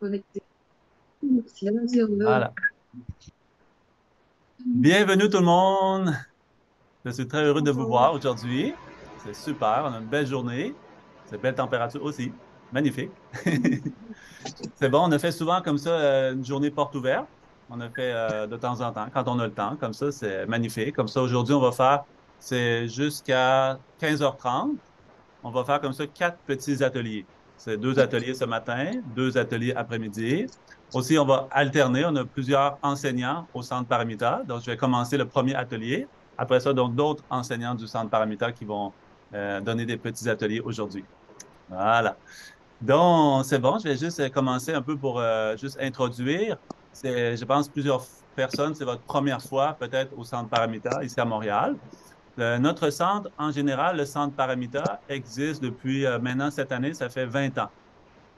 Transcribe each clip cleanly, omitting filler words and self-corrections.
connecté. Merci, allons-y, Voilà. Bienvenue tout le monde. Je suis très heureux de vous Bonjour. voir aujourd'hui. C'est super. On a une belle journée. C'est belle température aussi. Magnifique. C'est bon. On a fait souvent comme ça une journée porte ouverte. On a fait de temps en temps quand on a le temps. Comme ça, c'est magnifique. Comme ça, aujourd'hui, on va faire, c'est jusqu'à 15h30. On va faire comme ça quatre petits ateliers. C'est deux ateliers ce matin, deux ateliers après-midi. Aussi, on va alterner. On a plusieurs enseignants au centre Paramita. Donc, je vais commencer le premier atelier. Après ça, donc, d'autres enseignants du centre Paramita qui vont donner des petits ateliers aujourd'hui. Voilà. Donc, c'est bon. Je vais juste commencer un peu pour juste introduire. C'est, je pense, plusieurs personnes, c'est votre première fois peut-être au centre Paramita ici à Montréal. Notre centre, en général, le centre Paramita, existe depuis maintenant cette année, ça fait 20 ans.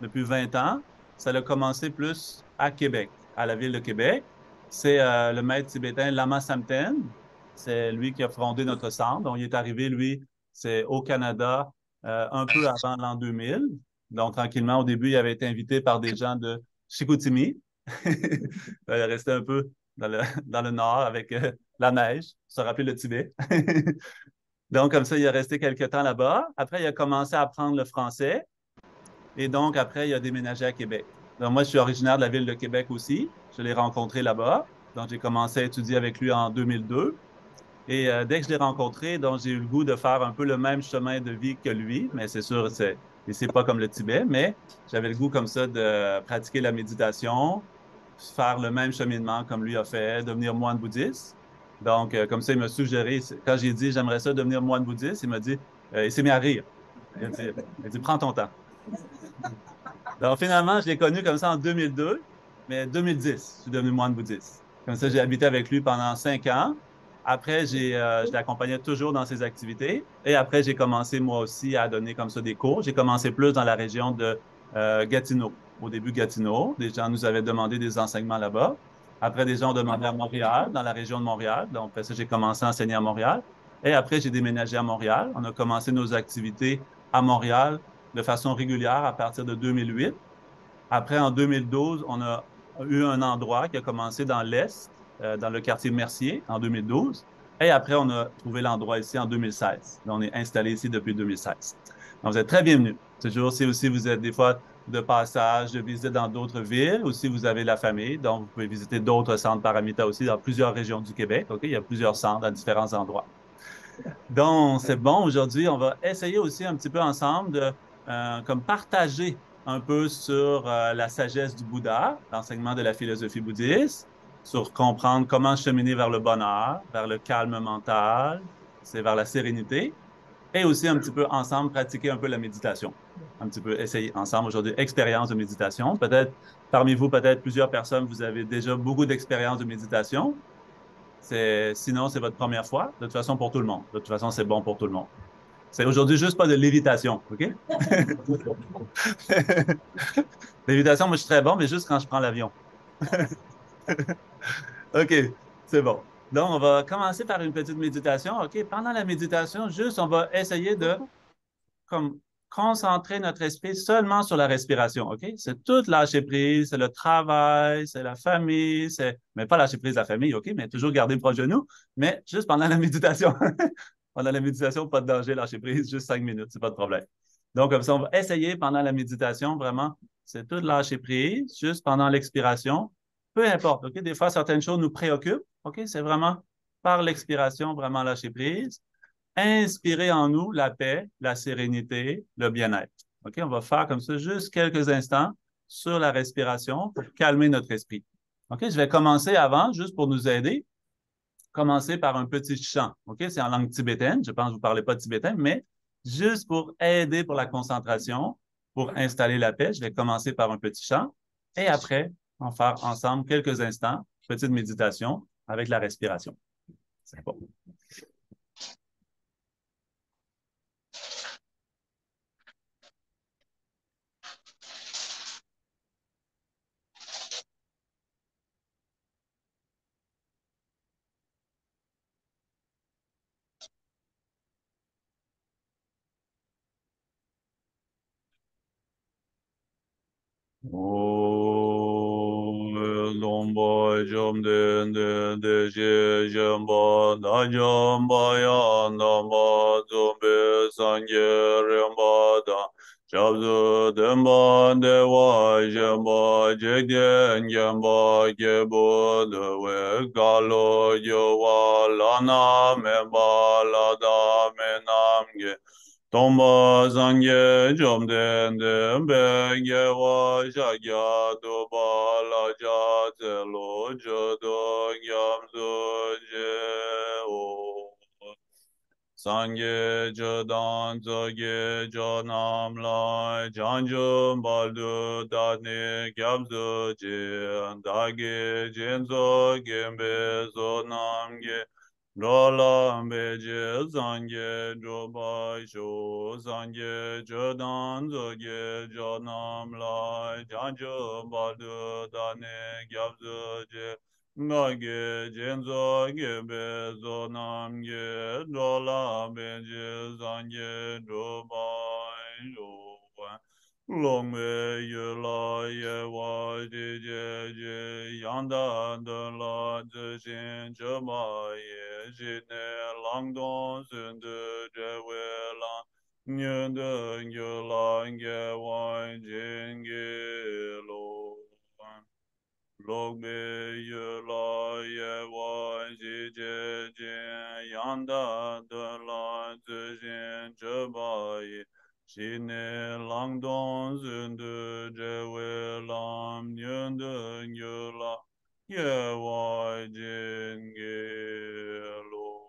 Depuis 20 ans, ça a commencé plus à Québec, à la ville de Québec. C'est le maître tibétain Lama Samten. C'est lui qui a fondé notre centre. Donc, il est arrivé, lui, c'est au Canada un peu avant l'an 2000. Donc, tranquillement, au début, il avait été invité par des gens de Chicoutimi. Il est resté un peu dans le nord avec la neige, se rappeler le Tibet. Donc, comme ça, il est resté quelques temps là-bas. Après, il a commencé à apprendre le français. Et donc, après, il a déménagé à Québec. Donc, moi, je suis originaire de la ville de Québec aussi. Je l'ai rencontré là-bas. Donc, j'ai commencé à étudier avec lui en 2002. Et dès que je l'ai rencontré, donc, j'ai eu le goût de faire un peu le même chemin de vie que lui. Mais c'est sûr, c'est pas comme le Tibet, mais j'avais le goût comme ça de pratiquer la méditation, faire le même cheminement comme lui a fait, devenir moine bouddhiste. Donc, comme ça, il m'a suggéré, quand j'ai dit j'aimerais ça devenir moine bouddhiste, il m'a dit, il s'est mis à rire. Il a dit, prends ton temps. Donc, finalement, je l'ai connu comme ça en 2002, mais 2010, je suis devenu moine bouddhiste. Comme ça, j'ai habité avec lui pendant 5 ans. Après, je l'accompagnais toujours dans ses activités. Et après, j'ai commencé moi aussi à donner comme ça des cours. J'ai commencé plus dans la région de Gatineau. Au début, Gatineau. Des gens nous avaient demandé des enseignements là-bas. Après, des gens ont demandé à Montréal, dans la région de Montréal. Donc, après ça, j'ai commencé à enseigner à Montréal. Et après, j'ai déménagé à Montréal. On a commencé nos activités à Montréal de façon régulière à partir de 2008. Après, en 2012, on a eu un endroit qui a commencé dans l'Est, dans le quartier Mercier, en 2012. Et après, on a trouvé l'endroit ici en 2016. Donc, on est installé ici depuis 2016. Donc, vous êtes très bienvenus. Toujours, si aussi vous êtes des fois de passage, de visite dans d'autres villes, ou si vous avez la famille, donc vous pouvez visiter d'autres centres Paramita aussi dans plusieurs régions du Québec. OK? Il y a plusieurs centres à différents endroits. Donc, c'est bon. Aujourd'hui, on va essayer aussi un petit peu ensemble de comme partager un peu sur la sagesse du Bouddha, l'enseignement de la philosophie bouddhiste, sur comprendre comment cheminer vers le bonheur, vers le calme mental, c'est vers la sérénité, et aussi un petit peu ensemble pratiquer un peu la méditation. Un petit peu essayer ensemble aujourd'hui, expérience de méditation. Peut-être parmi vous, peut-être plusieurs personnes, vous avez déjà beaucoup d'expérience de méditation. Sinon, c'est votre première fois. De toute façon, pour tout le monde. De toute façon, c'est bon pour tout le monde. C'est aujourd'hui juste pas de lévitation, OK? Lévitation, moi, je suis très bon, mais juste quand je prends l'avion. OK, c'est bon. Donc, on va commencer par une petite méditation. OK, pendant la méditation, juste, on va essayer de comme, concentrer notre esprit seulement sur la respiration. OK? C'est tout lâcher prise, c'est le travail, c'est la famille, mais pas lâcher prise de la famille, OK? Mais toujours garder proche de nous, mais juste pendant la méditation. Pendant la méditation, pas de danger, lâcher prise, juste 5 minutes, c'est pas de problème. Donc, comme ça, on va essayer pendant la méditation, vraiment, c'est tout lâcher prise, juste pendant l'expiration. Peu importe, OK? Des fois, certaines choses nous préoccupent, OK? C'est vraiment par l'expiration, vraiment lâcher prise. Inspirer en nous la paix, la sérénité, le bien-être. OK? On va faire comme ça juste quelques instants sur la respiration pour calmer notre esprit. OK? Je vais commencer avant, juste pour nous aider, commencer par un petit chant. OK? C'est en langue tibétaine. Je pense que vous ne parlez pas tibétain, mais juste pour aider pour la concentration, pour installer la paix, je vais commencer par un petit chant et après, on va faire ensemble quelques instants, petite méditation avec la respiration. C'est bon. Oh. jom de je jamba da jamba yan damba zombe sangye remba da Shabdu demba dewa jamba jegden jamba gebo dewe galo yowa lana memba lada menamge Tomba zangye jomden dembe gewa shagya doba la jatelo jodo gyamzo je o Sangye jodan zoge jonam lai janjum baldu dani gyabzu jin dagi jinzo gembe zonamge rolam beje zangye jobai shu sangye jodan zoge jonam lai janjum baldu dani gyabzu jin Nage jenzo gebe zonam ge dola benje zangye dobai doba long me ye la ye wa je yanda de la de shin je ma ye je ne lang don sun de we la nyen de ye la ge wa jin ge lo Log me ye la ye wa ji je jin yanda de la zi jin zhe ba yi shi ne lang dong zun de zhe wei lam nian de ye la ye wa jin ge lo.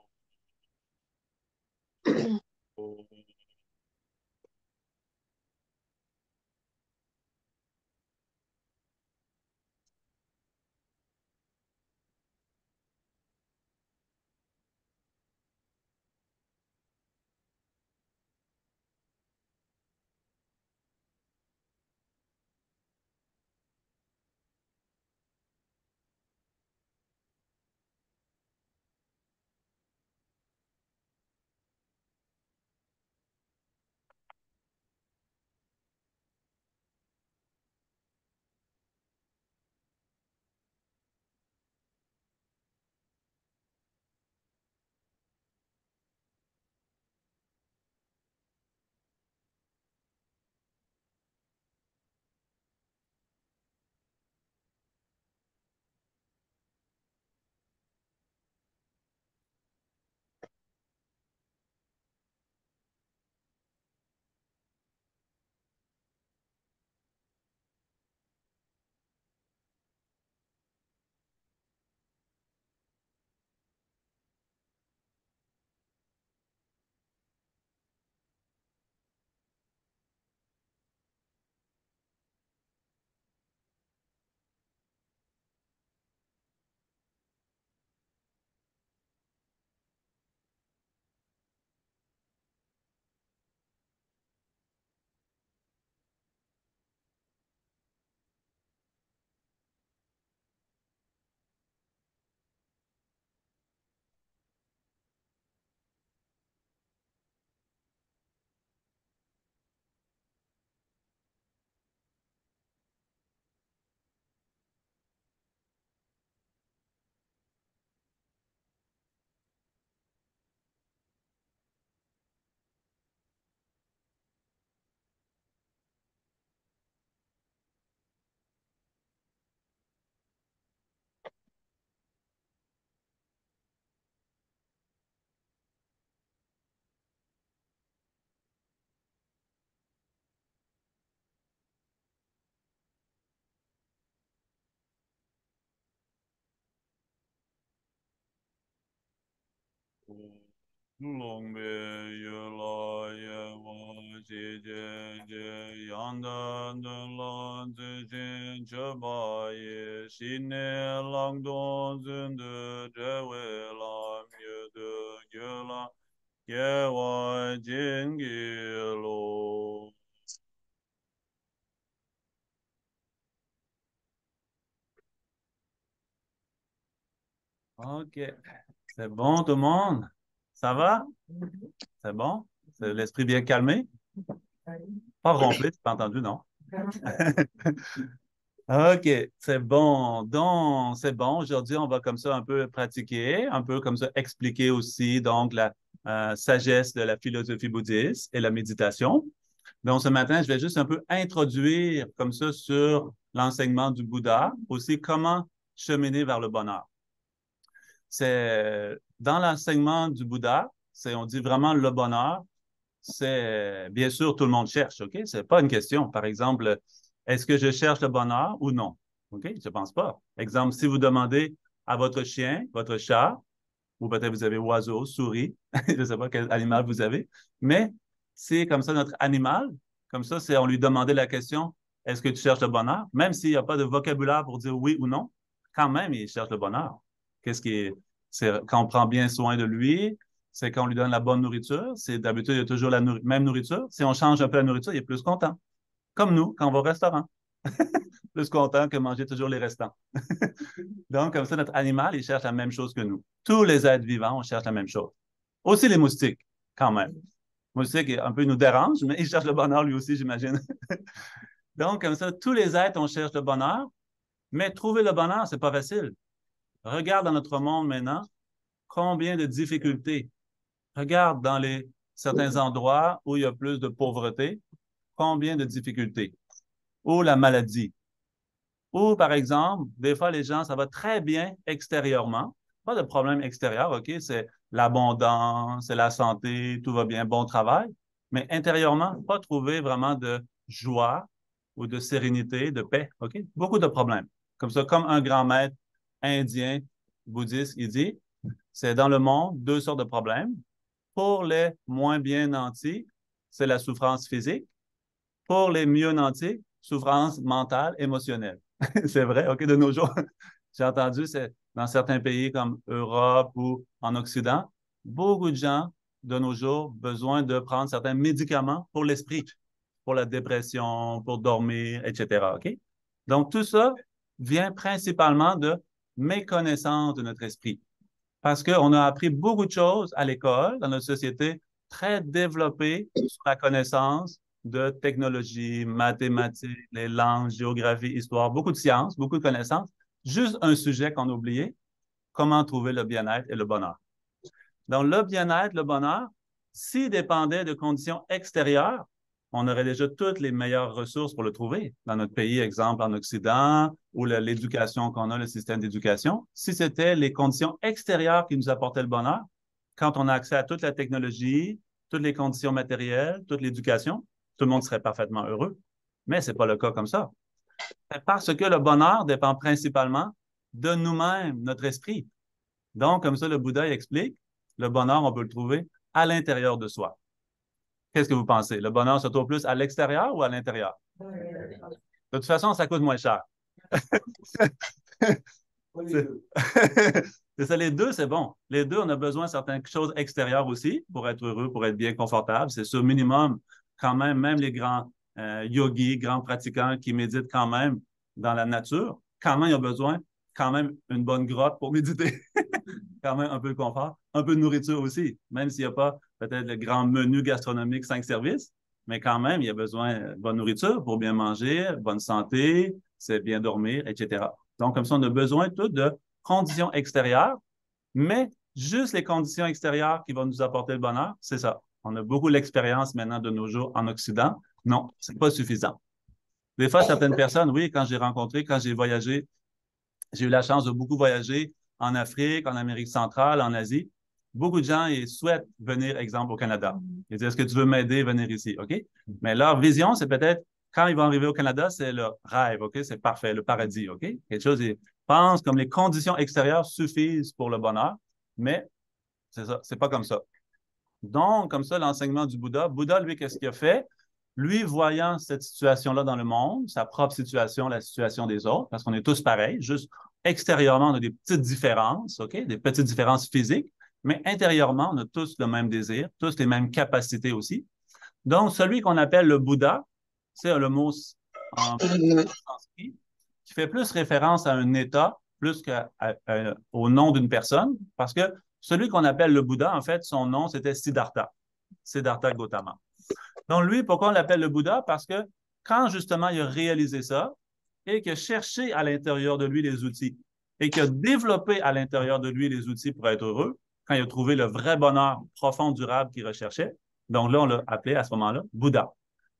Long be ye la ye wa ji je je yang da de la zi jin che ba ye shi ne lang dong zun de zhe wei lam ye de ge la ye wa jin ge lo. Ok, c'est bon tout le monde? Ça va? C'est bon? C'est l'esprit bien calmé? Pas ronflé, tu pas entendu, non? OK, c'est bon. Donc, c'est bon. Aujourd'hui, on va comme ça un peu pratiquer, un peu comme ça expliquer aussi donc la sagesse de la philosophie bouddhiste et la méditation. Donc, ce matin, je vais juste un peu introduire comme ça sur l'enseignement du Bouddha, aussi comment cheminer vers le bonheur. C'est dans l'enseignement du Bouddha, on dit vraiment le bonheur, c'est bien sûr tout le monde cherche, OK? C'est pas une question. Par exemple, est-ce que je cherche le bonheur ou non? OK? Je pense pas. Exemple, si vous demandez à votre chien, votre chat, ou peut-être vous avez oiseau, souris, je ne sais pas quel animal vous avez, mais c'est comme ça notre animal. Comme ça, c'est on lui demandait la question, est-ce que tu cherches le bonheur? Même s'il n'y a pas de vocabulaire pour dire oui ou non, quand même, il cherche le bonheur. Qu'est-ce qui est, c'est quand on prend bien soin de lui, c'est quand on lui donne la bonne nourriture. C'est d'habitude, il y a toujours la même nourriture. Si on change un peu la nourriture, il est plus content. Comme nous, quand on va au restaurant. Plus content que manger toujours les restants. Donc, comme ça, notre animal, il cherche la même chose que nous. Tous les êtres vivants, on cherche la même chose. Aussi les moustiques, quand même. Le moustique, un peu nous dérange, mais il cherche le bonheur lui aussi, j'imagine. Donc, comme ça, tous les êtres, on cherche le bonheur, mais trouver le bonheur, c'est pas facile. Regarde dans notre monde maintenant, combien de difficultés. Regarde dans certains endroits où il y a plus de pauvreté, combien de difficultés. Ou la maladie. Ou, par exemple, des fois, les gens, ça va très bien extérieurement. Pas de problème extérieur, OK? C'est l'abondance, c'est la santé, tout va bien, bon travail. Mais intérieurement, pas trouver vraiment de joie ou de sérénité, de paix, OK? Beaucoup de problèmes. Comme ça, comme un grand maître indien, bouddhiste, il dit, c'est dans le monde deux sortes de problèmes. Pour les moins bien nantis, c'est la souffrance physique. Pour les mieux nantis, souffrance mentale, émotionnelle. C'est vrai, OK, de nos jours. J'ai entendu, c'est dans certains pays comme Europe ou en Occident, beaucoup de gens de nos jours besoin de prendre certains médicaments pour l'esprit, pour la dépression, pour dormir, etc. OK? Donc, tout ça vient principalement de méconnaissance de notre esprit. Parce qu'on a appris beaucoup de choses à l'école, dans notre société, très développée sur la connaissance de technologie, mathématiques, les langues, géographie, histoire, beaucoup de sciences, beaucoup de connaissances. Juste un sujet qu'on a oublié, comment trouver le bien-être et le bonheur. Donc, le bien-être, le bonheur, s'il dépendait de conditions extérieures, on aurait déjà toutes les meilleures ressources pour le trouver. Dans notre pays, exemple en Occident, ou l'éducation qu'on a, le système d'éducation, si c'était les conditions extérieures qui nous apportaient le bonheur, quand on a accès à toute la technologie, toutes les conditions matérielles, toute l'éducation, tout le monde serait parfaitement heureux. Mais ce n'est pas le cas comme ça. Parce que le bonheur dépend principalement de nous-mêmes, notre esprit. Donc, comme ça, le Bouddha il explique, le bonheur, on peut le trouver à l'intérieur de soi. Qu'est-ce que vous pensez? Le bonheur se trouve plus à l'extérieur ou à l'intérieur? De toute façon, ça coûte moins cher. C'est c'est ça, les deux, c'est bon. Les deux, on a besoin de certaines choses extérieures aussi pour être heureux, pour être bien confortable. C'est ce minimum, quand même les grands yogis, grands pratiquants qui méditent quand même dans la nature, quand même, ils ont besoin quand même une bonne grotte pour méditer. Quand même un peu de confort, un peu de nourriture aussi, même s'il n'y a pas peut-être le grand menu gastronomique 5 services, mais quand même, il y a besoin de bonne nourriture pour bien manger, bonne santé, c'est bien dormir, etc. Donc, comme ça, on a besoin tout de conditions extérieures, mais juste les conditions extérieures qui vont nous apporter le bonheur, c'est ça. On a beaucoup l'expérience maintenant de nos jours en Occident. Non, c'est pas suffisant. Des fois, certaines personnes, oui, quand j'ai rencontré, quand j'ai voyagé, j'ai eu la chance de beaucoup voyager en Afrique, en Amérique centrale, en Asie. Beaucoup de gens ils souhaitent venir, exemple, au Canada. Ils disent, est-ce que tu veux m'aider à venir ici? OK? Mais leur vision, c'est peut-être, quand ils vont arriver au Canada, c'est leur rêve, OK? C'est parfait, le paradis, OK? Quelque chose, ils pensent comme les conditions extérieures suffisent pour le bonheur, mais c'est ça, c'est pas comme ça. Donc, comme ça, l'enseignement du Bouddha, Bouddha, lui, qu'est-ce qu'il a fait? Lui, voyant cette situation-là dans le monde, sa propre situation, la situation des autres, parce qu'on est tous pareils, juste extérieurement, on a des petites différences, OK? Des petites différences physiques, mais intérieurement, on a tous le même désir, tous les mêmes capacités aussi. Donc, celui qu'on appelle le Bouddha, c'est le mot en sanskrit, qui fait plus référence à un état plus qu'au nom d'une personne, parce que celui qu'on appelle le Bouddha, en fait, son nom, c'était Siddhartha, Siddhartha Gautama. Donc, lui, pourquoi on l'appelle le Bouddha? Parce que quand justement il a réalisé ça, et qui a cherché à l'intérieur de lui les outils et qui a développé à l'intérieur de lui les outils pour être heureux, quand il a trouvé le vrai bonheur profond, durable qu'il recherchait. Donc là, on l'a appelé à ce moment-là Bouddha.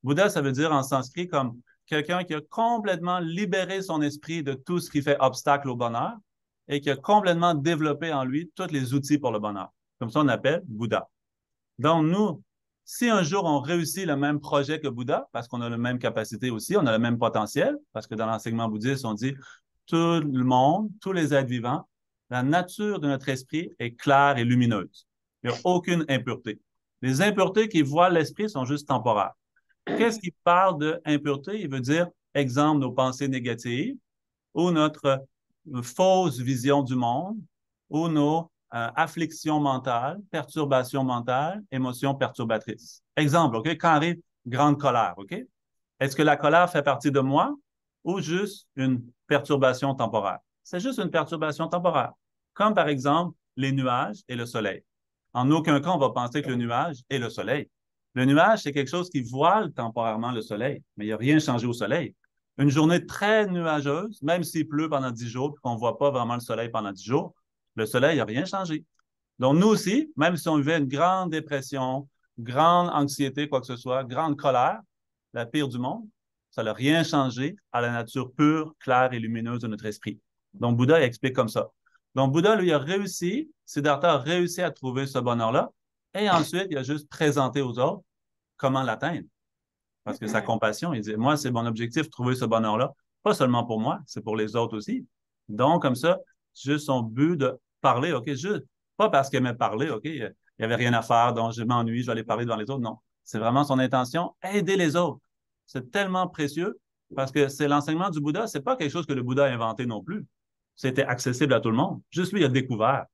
Bouddha, ça veut dire en sanskrit comme quelqu'un qui a complètement libéré son esprit de tout ce qui fait obstacle au bonheur et qui a complètement développé en lui tous les outils pour le bonheur. Comme ça, on appelle Bouddha. Donc, nous, si un jour on réussit le même projet que Bouddha, parce qu'on a la même capacité aussi, on a le même potentiel, parce que dans l'enseignement bouddhiste, on dit tout le monde, tous les êtres vivants, la nature de notre esprit est claire et lumineuse. Il n'y a aucune impureté. Les impuretés qui voilent l'esprit sont juste temporaires. Qu'est-ce qui parle d'impureté? Il veut dire, exemple, nos pensées négatives ou notre fausse vision du monde ou nos afflictions mentales, perturbations mentales, émotions perturbatrices. Exemple, OK, quand arrive grande colère, OK? Est-ce que la colère fait partie de moi ou juste une perturbation temporaire? C'est juste une perturbation temporaire, comme par exemple les nuages et le soleil. En aucun cas, on va penser que le nuage est le soleil. Le nuage, c'est quelque chose qui voile temporairement le soleil, mais il n'y a rien changé au soleil. Une journée très nuageuse, même s'il pleut pendant 10 jours et qu'on ne voit pas vraiment le soleil pendant 10 jours, le soleil n'a rien changé. Donc, nous aussi, même si on vivait une grande dépression, grande anxiété, quoi que ce soit, grande colère, la pire du monde, ça n'a rien changé à la nature pure, claire et lumineuse de notre esprit. Donc, Bouddha explique comme ça. Donc, Bouddha, lui, a réussi, Siddhartha a réussi à trouver ce bonheur-là, et ensuite, il a juste présenté aux autres comment l'atteindre. Parce que sa compassion, il dit, moi, c'est mon objectif, trouver ce bonheur-là, pas seulement pour moi, c'est pour les autres aussi. Donc, comme ça, juste son but de parler, OK, juste, pas parce qu'il aimait parler, OK, il n'y avait rien à faire, donc je m'ennuie, je vais aller parler devant les autres. Non, c'est vraiment son intention, aider les autres. C'est tellement précieux parce que c'est l'enseignement du Bouddha, c'est pas quelque chose que le Bouddha a inventé non plus. C'était accessible à tout le monde. Juste lui, il a découvert.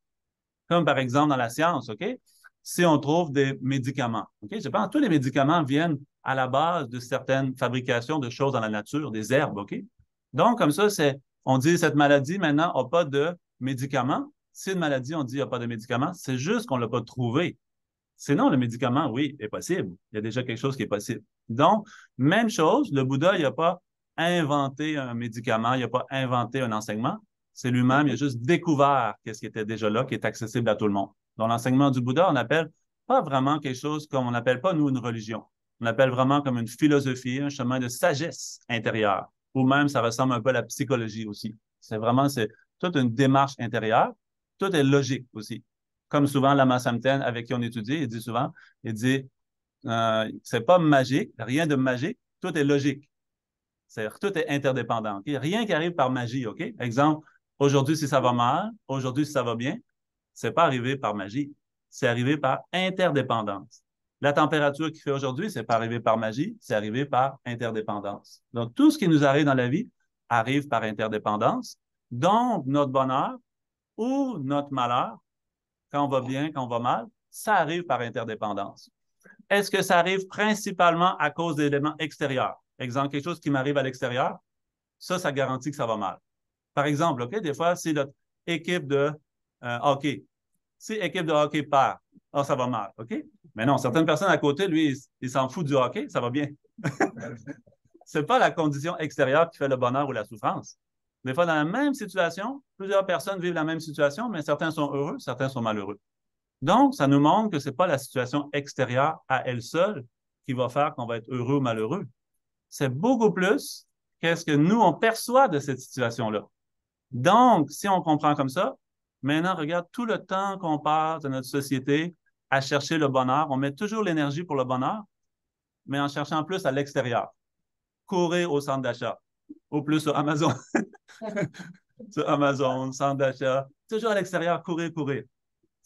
Comme par exemple dans la science, OK? Si on trouve des médicaments, OK? Je pense que tous les médicaments viennent à la base de certaines fabrications de choses dans la nature, des herbes, OK? Donc, comme ça, on dit cette maladie maintenant n'a pas de médicaments. Si une maladie, on dit il n'y a pas de médicaments, c'est juste qu'on ne l'a pas trouvé. Sinon, le médicament, oui, est possible. Il y a déjà quelque chose qui est possible. Donc, même chose, le Bouddha, il n'a pas inventé un médicament, il n'a pas inventé un enseignement. C'est lui-même, il a juste découvert qu'est-ce qui était déjà là, qui est accessible à tout le monde. Donc, l'enseignement du Bouddha, on appelle pas vraiment quelque chose comme on n'appelle pas, nous, une religion. On appelle vraiment comme une philosophie, un chemin de sagesse intérieure. Ou même, ça ressemble un peu à la psychologie aussi. C'est toute une démarche intérieure. Tout est logique aussi. Comme souvent, Lama Samten, avec qui on étudie, il dit souvent, il dit, c'est pas magique, rien de magique, tout est logique. C'est-à-dire tout est interdépendant. Okay? Rien qui arrive par magie, OK? Exemple, aujourd'hui, si ça va mal, aujourd'hui, si ça va bien, c'est pas arrivé par magie, c'est arrivé par interdépendance. La température qu'il fait aujourd'hui, c'est pas arrivé par magie, c'est arrivé par interdépendance. Donc, tout ce qui nous arrive dans la vie arrive par interdépendance. Donc, notre bonheur ou notre malheur, quand on va bien, quand on va mal, ça arrive par interdépendance. Est-ce que ça arrive principalement à cause d'éléments extérieurs? Exemple, quelque chose qui m'arrive à l'extérieur, ça garantit que ça va mal. Par exemple, OK, des fois, si notre équipe de hockey, si l'équipe de hockey perd, oh, ça va mal, OK? Mais non, certaines personnes à côté, lui, il s'en fout du hockey, ça va bien. C'est pas la condition extérieure qui fait le bonheur ou la souffrance. Des fois, dans la même situation, plusieurs personnes vivent la même situation, mais certains sont heureux, certains sont malheureux. Donc, ça nous montre que ce n'est pas la situation extérieure à elle seule qui va faire qu'on va être heureux ou malheureux. C'est beaucoup plus qu'est-ce que nous, on perçoit de cette situation-là. Donc, si on comprend comme ça, maintenant, regarde tout le temps qu'on passe dans notre société à chercher le bonheur. On met toujours l'énergie pour le bonheur, mais en cherchant plus à l'extérieur. Courir au centre d'achat, ou plus sur Amazon. Sur Amazon, centre d'achat. Toujours à l'extérieur, courir, courir.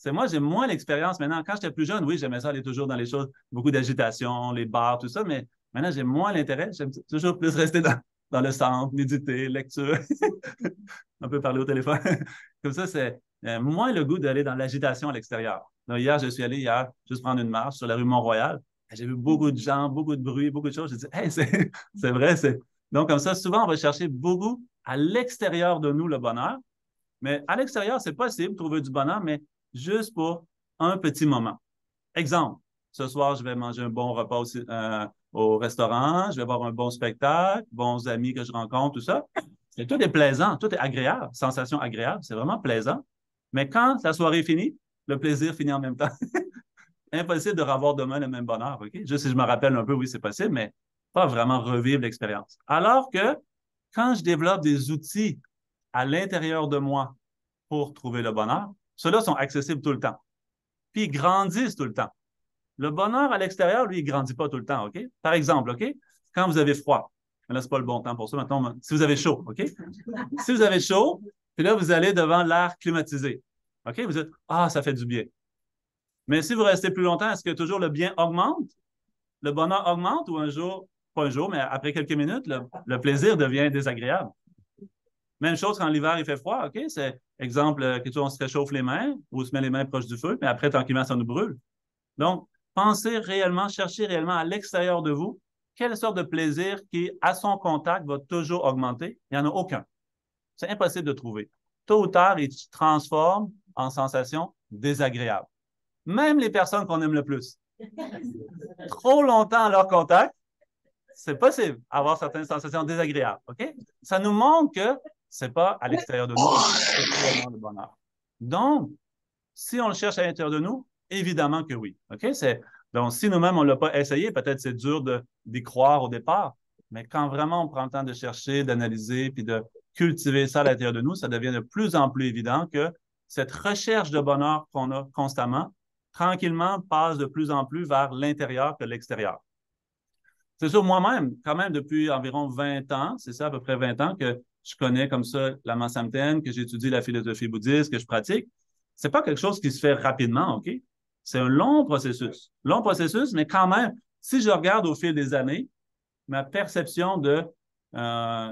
Moi, j'ai moins l'expérience maintenant. Quand j'étais plus jeune, oui, j'aimais ça aller toujours dans les choses, beaucoup d'agitation, les bars, tout ça, mais maintenant, j'ai moins l'intérêt. J'aime toujours plus rester dans le centre, méditer, lecture, un peu parler au téléphone. Comme ça, c'est moins le goût d'aller dans l'agitation à l'extérieur. Donc, hier, je suis allé juste prendre une marche sur la rue Mont-Royal. J'ai vu beaucoup de gens, beaucoup de bruit, beaucoup de choses. J'ai dit, hey, c'est vrai. Donc, comme ça, souvent, on va chercher beaucoup à l'extérieur de nous le bonheur. Mais à l'extérieur, c'est possible de trouver du bonheur, mais juste pour un petit moment. Exemple, ce soir, je vais manger un bon repas au restaurant, je vais voir un bon spectacle, bons amis que je rencontre, tout ça. Tout est plaisant, tout est agréable, sensation agréable, c'est vraiment plaisant. Mais quand la soirée est finie, le plaisir finit en même temps. Impossible de revoir demain le même bonheur, OK? Juste si je me rappelle un peu, oui, c'est possible, mais pas vraiment revivre l'expérience. Alors que quand je développe des outils à l'intérieur de moi pour trouver le bonheur, ceux-là sont accessibles tout le temps. Puis ils grandissent tout le temps. Le bonheur à l'extérieur, lui, il ne grandit pas tout le temps, OK? Par exemple, OK? Quand vous avez froid, là, ce n'est pas le bon temps pour ça. Maintenant, si vous avez chaud, OK? Si vous avez chaud, puis là, vous allez devant l'air climatisé. OK? Vous dites, ah, ça fait du bien. Mais si vous restez plus longtemps, est-ce que toujours le bien augmente? Le bonheur augmente ou un jour, pas un jour, mais après quelques minutes, le plaisir devient désagréable? Même chose quand l'hiver, il fait froid, OK? C'est, exemple, quelque chose, on se réchauffe les mains ou on se met les mains proches du feu, mais après, tranquillement, ça nous brûle. Donc, pensez réellement, cherchez réellement à l'extérieur de vous quelle sorte de plaisir qui, à son contact, va toujours augmenter. Il n'y en a aucun. C'est impossible de trouver. Tôt ou tard, il se transforme en sensation désagréable. Même les personnes qu'on aime le plus. Trop longtemps à leur contact, c'est possible d'avoir certaines sensations désagréables. OK? Ça nous montre que ce n'est pas à l'extérieur de nous que c'est vraiment le bonheur. Donc, si on le cherche à l'intérieur de nous, évidemment que oui. OK? Donc, si nous-mêmes, on ne l'a pas essayé, peut-être c'est dur d'y croire au départ, mais quand vraiment on prend le temps de chercher, d'analyser, puis de cultiver ça à l'intérieur de nous, ça devient de plus en plus évident que cette recherche de bonheur qu'on a constamment, tranquillement, passe de plus en plus vers l'intérieur que l'extérieur. C'est sûr, moi-même, quand même, depuis environ 20 ans, c'est ça, à peu près 20 ans, que je connais comme ça la Samten, que j'étudie la philosophie bouddhiste, que je pratique. C'est pas quelque chose qui se fait rapidement, OK? C'est un long processus. Long processus, mais quand même, si je regarde au fil des années, ma perception de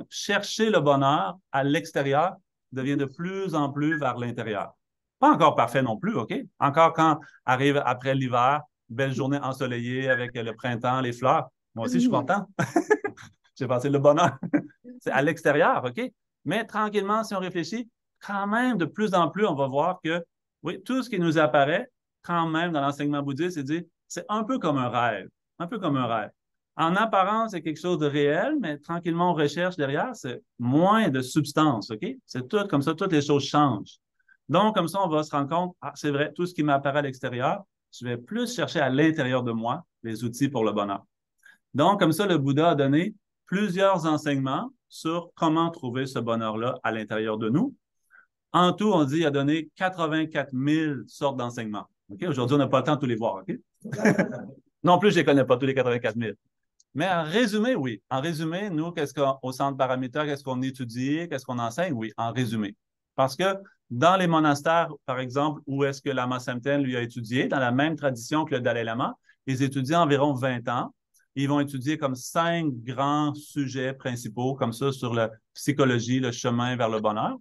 chercher le bonheur à l'extérieur devient de plus en plus vers l'intérieur. Pas encore parfait non plus, OK? Encore quand arrive après l'hiver, belle journée ensoleillée avec le printemps, les fleurs. Moi aussi, je suis content. J'ai passé le bonheur. C'est à l'extérieur, OK? Mais tranquillement, si on réfléchit, quand même, de plus en plus, on va voir que, oui, tout ce qui nous apparaît, quand même, dans l'enseignement bouddhiste, c'est un peu comme un rêve. Un peu comme un rêve. En apparence, c'est quelque chose de réel, mais tranquillement, on recherche derrière, c'est moins de substance, OK? C'est tout comme ça, toutes les choses changent. Donc, comme ça, on va se rendre compte, ah, c'est vrai, tout ce qui m'apparaît à l'extérieur, je vais plus chercher à l'intérieur de moi les outils pour le bonheur. Donc, comme ça, le Bouddha a donné plusieurs enseignements sur comment trouver ce bonheur-là à l'intérieur de nous. En tout, on dit qu'il a donné 84 000 sortes d'enseignements. Okay? Aujourd'hui, on n'a pas le temps de tous les voir. Okay? Non plus, je ne les connais pas, tous les 84 000. Mais en résumé, oui. En résumé, nous, qu'est-ce qu'au Centre Paramita, qu'est-ce qu'on étudie, qu'est-ce qu'on enseigne? Oui, en résumé. Parce que dans les monastères, par exemple, où est-ce que Lama Samten lui a étudié, dans la même tradition que le Dalai Lama, ils étudient environ 20 ans. Ils vont étudier comme 5 grands sujets principaux, comme ça, sur la psychologie, le chemin vers le bonheur.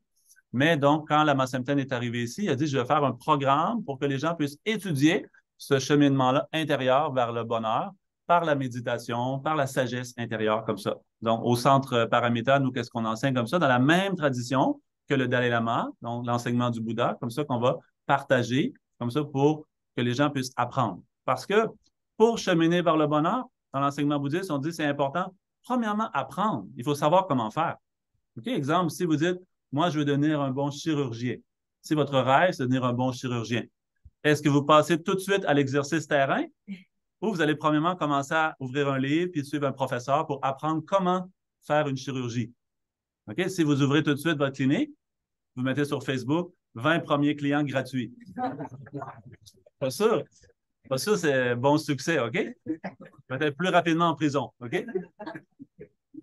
Mais donc, quand Lama Samten est arrivé ici, il a dit, je vais faire un programme pour que les gens puissent étudier ce cheminement-là intérieur vers le bonheur par la méditation, par la sagesse intérieure, comme ça. Donc, au Centre Paramita, nous, qu'est-ce qu'on enseigne comme ça? Dans la même tradition que le Dalai Lama, donc l'enseignement du Bouddha, comme ça qu'on va partager, comme ça pour que les gens puissent apprendre. Parce que pour cheminer vers le bonheur, dans l'enseignement bouddhiste, on dit que c'est important, premièrement, apprendre. Il faut savoir comment faire. OK? Exemple, si vous dites, moi, je veux devenir un bon chirurgien. Si votre rêve, c'est de devenir un bon chirurgien, est-ce que vous passez tout de suite à l'exercice terrain ou vous allez premièrement commencer à ouvrir un livre puis suivre un professeur pour apprendre comment faire une chirurgie? OK? Si vous ouvrez tout de suite votre clinique, vous mettez sur Facebook 20 premiers clients gratuits. Pas sûr. Pas sûr, c'est bon succès, OK? Peut-être plus rapidement en prison, OK?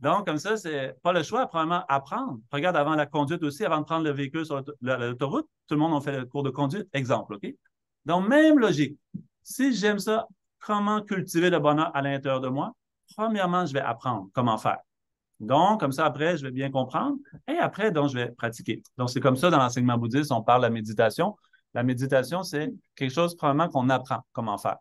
Donc, comme ça, c'est pas le choix, premièrement, apprendre. Regarde, avant la conduite aussi, avant de prendre le véhicule sur l'autoroute, tout le monde a fait le cours de conduite, exemple, OK? Donc, même logique. Si j'aime ça, comment cultiver le bonheur à l'intérieur de moi? Premièrement, je vais apprendre comment faire. Donc, comme ça, après, je vais bien comprendre. Et après, donc, je vais pratiquer. Donc, c'est comme ça, dans l'enseignement bouddhiste, on parle de la méditation. La méditation, c'est quelque chose, probablement, qu'on apprend comment faire.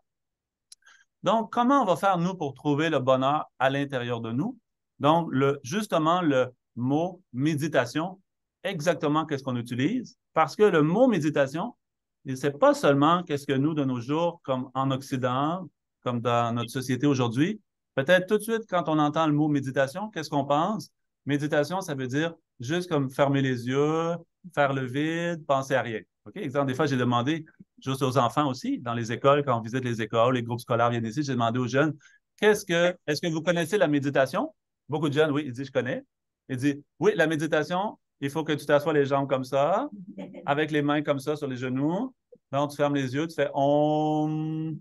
Donc, comment on va faire, nous, pour trouver le bonheur à l'intérieur de nous? Donc, justement, le mot méditation, exactement qu'est-ce qu'on utilise? Parce que le mot méditation, c'est pas seulement qu'est-ce que nous, de nos jours, comme en Occident, comme dans notre société aujourd'hui, Peut-être tout de suite, quand on entend le mot méditation, qu'est-ce qu'on pense? Méditation, ça veut dire juste comme fermer les yeux, faire le vide, penser à rien. OK? Exemple, des fois, j'ai demandé juste aux enfants aussi, dans les écoles, quand on visite les écoles, les groupes scolaires viennent ici, j'ai demandé aux jeunes, est-ce que vous connaissez la méditation? Beaucoup de jeunes, oui, ils disent, je connais. Ils disent, oui, la méditation, il faut que tu t'assoies les jambes comme ça, avec les mains comme ça sur les genoux. Donc, tu fermes les yeux, tu fais Om.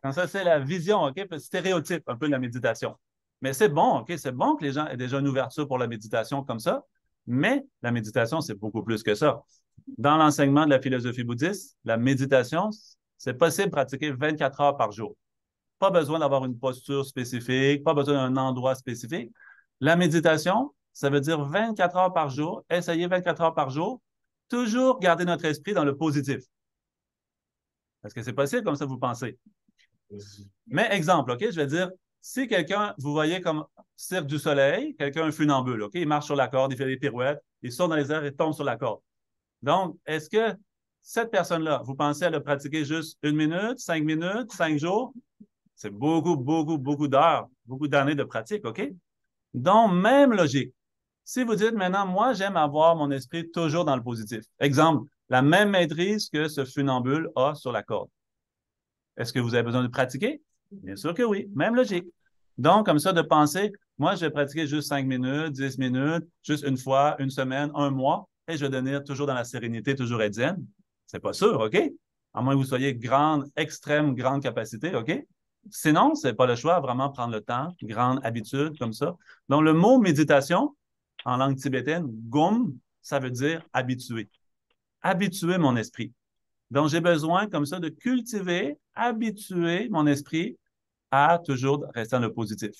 Comme ça, c'est la vision, OK? Stéréotype un peu de la méditation. Mais c'est bon, OK? C'est bon que les gens aient déjà une ouverture pour la méditation comme ça, mais la méditation, c'est beaucoup plus que ça. Dans l'enseignement de la philosophie bouddhiste, la méditation, c'est possible de pratiquer 24 heures par jour. Pas besoin d'avoir une posture spécifique, pas besoin d'un endroit spécifique. La méditation, ça veut dire 24 heures par jour, essayer 24 heures par jour, toujours garder notre esprit dans le positif. Est-ce que c'est possible comme ça, vous pensez? Mais exemple, OK, je vais dire, si quelqu'un, vous voyez comme Cirque du Soleil, quelqu'un un funambule, OK, il marche sur la corde, il fait des pirouettes, il saute dans les airs et tombe sur la corde. Donc, est-ce que cette personne-là, vous pensez à le pratiquer juste 1 minute, 5 minutes, 5 jours? C'est beaucoup, beaucoup, beaucoup d'heures, beaucoup d'années de pratique, OK? Donc, même logique. Si vous dites maintenant, moi, j'aime avoir mon esprit toujours dans le positif. Exemple, la même maîtrise que ce funambule a sur la corde. Est-ce que vous avez besoin de pratiquer? Bien sûr que oui, même logique. Donc, comme ça, de penser, moi, je vais pratiquer juste 5 minutes, 10 minutes, juste une fois, une semaine, un mois, et je vais devenir toujours dans la sérénité, toujours être zen. C'est pas sûr, OK? À moins que vous soyez grande, extrême, grande capacité, OK? Sinon, c'est pas le choix, vraiment prendre le temps, grande habitude, comme ça. Donc, le mot méditation, en langue tibétaine, gum, ça veut dire habituer. Habituer mon esprit. Donc, j'ai besoin comme ça de cultiver, habituer mon esprit à toujours rester dans le positif.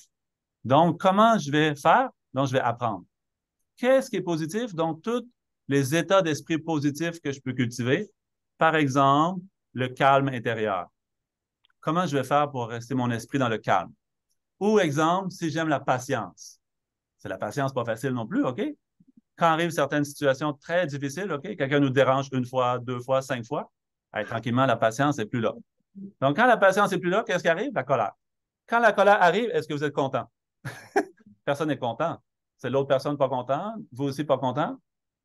Donc, comment je vais faire? Donc, je vais apprendre. Qu'est-ce qui est positif? Donc, tous les états d'esprit positifs que je peux cultiver. Par exemple, le calme intérieur. Comment je vais faire pour rester mon esprit dans le calme? Ou exemple, si j'aime la patience. C'est la patience pas facile non plus, OK? Quand arrivent certaines situations très difficiles, OK? Quelqu'un nous dérange une fois, deux fois, 5 fois. Allez, tranquillement, la patience n'est plus là. Donc, quand la patience n'est plus là, qu'est-ce qui arrive? La colère. Quand la colère arrive, est-ce que vous êtes content? Personne n'est content. C'est l'autre personne pas content, vous aussi pas content.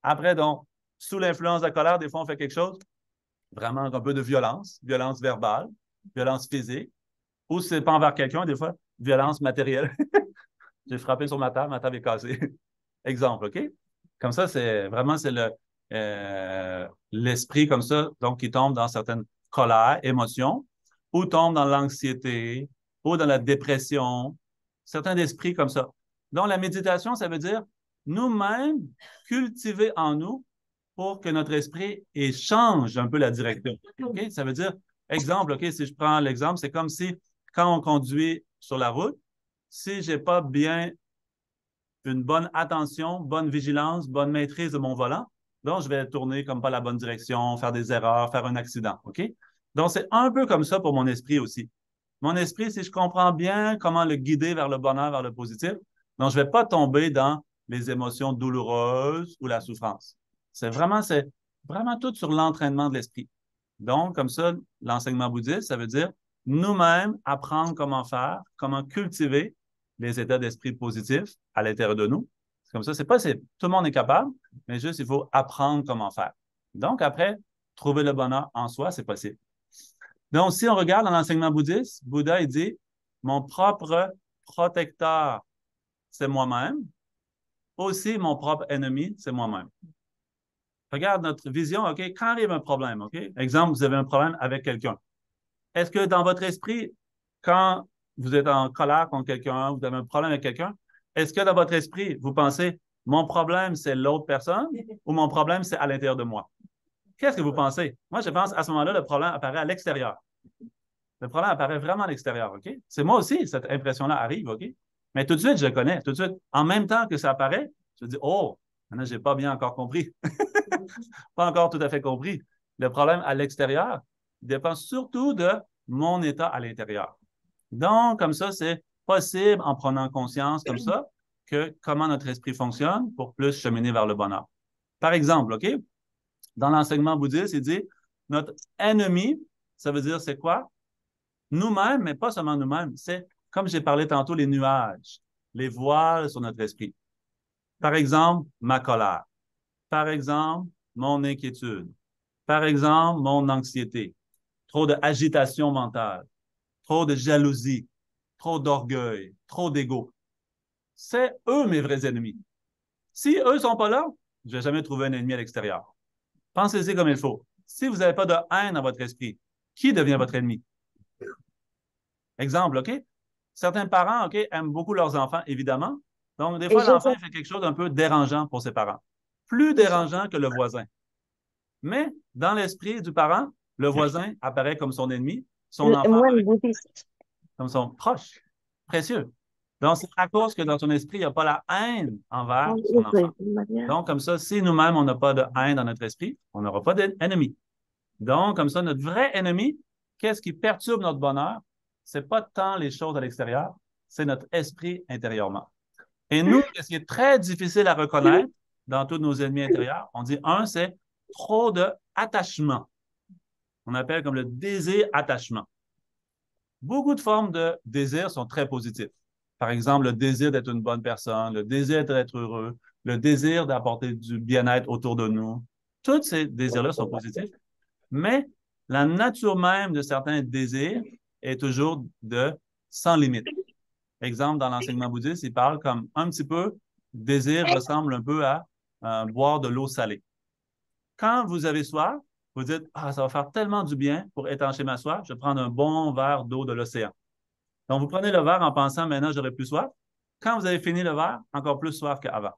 Après, donc, sous l'influence de la colère, des fois, on fait quelque chose, vraiment un peu de violence, violence verbale, violence physique, ou si c'est pas envers quelqu'un, des fois, violence matérielle. J'ai frappé sur ma table est cassée. Exemple, OK? Comme ça, c'est vraiment, c'est l'esprit comme ça, donc qui tombe dans certaines colères, émotions, ou tombe dans l'anxiété, ou dans la dépression, certains esprits comme ça. Donc, la méditation, ça veut dire nous-mêmes cultiver en nous pour que notre esprit change un peu la direction. OK? Ça veut dire, exemple, OK, si je prends l'exemple, c'est comme si quand on conduit sur la route, si je n'ai pas bien une bonne attention, bonne vigilance, bonne maîtrise de mon volant, donc je vais tourner comme pas la bonne direction, faire des erreurs, faire un accident. OK? Donc, c'est un peu comme ça pour mon esprit aussi. Mon esprit, si je comprends bien comment le guider vers le bonheur, vers le positif, donc je ne vais pas tomber dans les émotions douloureuses ou la souffrance. C'est vraiment tout sur l'entraînement de l'esprit. Donc, comme ça, l'enseignement bouddhiste, ça veut dire nous-mêmes apprendre comment faire, comment cultiver les états d'esprit positifs à l'intérieur de nous. C'est comme ça, c'est possible. Tout le monde est capable, mais juste il faut apprendre comment faire. Donc, après, trouver le bonheur en soi, c'est possible. Donc, si on regarde dans l'enseignement bouddhiste, Bouddha, il dit, mon propre protecteur, c'est moi-même. Aussi, mon propre ennemi, c'est moi-même. Regarde notre vision, OK? Quand arrive un problème, OK? Exemple, vous avez un problème avec quelqu'un. Est-ce que dans votre esprit, quand vous êtes en colère contre quelqu'un, vous avez un problème avec quelqu'un, est-ce que dans votre esprit, vous pensez, mon problème, c'est l'autre personne ou mon problème, c'est à l'intérieur de moi? Qu'est-ce que vous pensez? Moi, je pense à ce moment-là, le problème apparaît à l'extérieur. Le problème apparaît vraiment à l'extérieur, OK? C'est moi aussi, cette impression-là arrive, OK? Mais tout de suite, je le connais. Tout de suite, en même temps que ça apparaît, je dis, oh, maintenant, je n'ai pas bien encore compris. Pas encore tout à fait compris. Le problème à l'extérieur dépend surtout de mon état à l'intérieur. Donc, comme ça, c'est possible en prenant conscience comme ça que comment notre esprit fonctionne pour plus cheminer vers le bonheur. Par exemple, OK? Dans l'enseignement bouddhiste, il dit notre ennemi, ça veut dire c'est quoi? Nous-mêmes, mais pas seulement nous-mêmes, c'est Comme j'ai parlé tantôt, les nuages, les voiles sur notre esprit. Par exemple, ma colère. Par exemple, mon inquiétude. Par exemple, mon anxiété. Trop d'agitation mentale. Trop de jalousie. Trop d'orgueil. Trop d'ego. C'est eux mes vrais ennemis. Si eux ne sont pas là, je ne vais jamais trouver un ennemi à l'extérieur. Pensez-y comme il faut. Si vous n'avez pas de haine dans votre esprit, qui devient votre ennemi? Exemple, OK? Certains parents, OK, aiment beaucoup leurs enfants, évidemment. Donc, des Et fois, je l'enfant sais, fait quelque chose d'un peu dérangeant pour ses parents. Plus dérangeant que le voisin. Mais dans l'esprit du parent, le voisin apparaît comme son ennemi, son enfant moi, le apparaît bouddhiste. comme son proche, précieux. Donc, c'est à cause que dans son esprit, il n'y a pas la haine envers son enfant. Donc, comme ça, si nous-mêmes, on n'a pas de haine dans notre esprit, on n'aura pas d'ennemi. Donc, comme ça, notre vrai ennemi, qu'est-ce qui perturbe notre bonheur? C'est pas tant les choses à l'extérieur, c'est notre esprit intérieurement. Et nous, ce qui est très difficile à reconnaître dans tous nos ennemis intérieurs, on dit un, c'est trop d'attachement. On appelle comme le désir-attachement. Beaucoup de formes de désir sont très positives. Par exemple, le désir d'être une bonne personne, le désir d'être heureux, le désir d'apporter du bien-être autour de nous. Tous ces désirs-là sont positifs, mais la nature même de certains désirs est toujours de sans limite. Exemple, dans l'enseignement bouddhiste, il parle comme un petit peu, désir ressemble un peu à boire de l'eau salée. Quand vous avez soif, vous dites, ah, ça va faire tellement du bien pour étancher ma soif, je vais prendre un bon verre d'eau de l'océan. Donc, vous prenez le verre en pensant, maintenant, j'aurai plus soif. Quand vous avez fini le verre, encore plus soif qu'avant.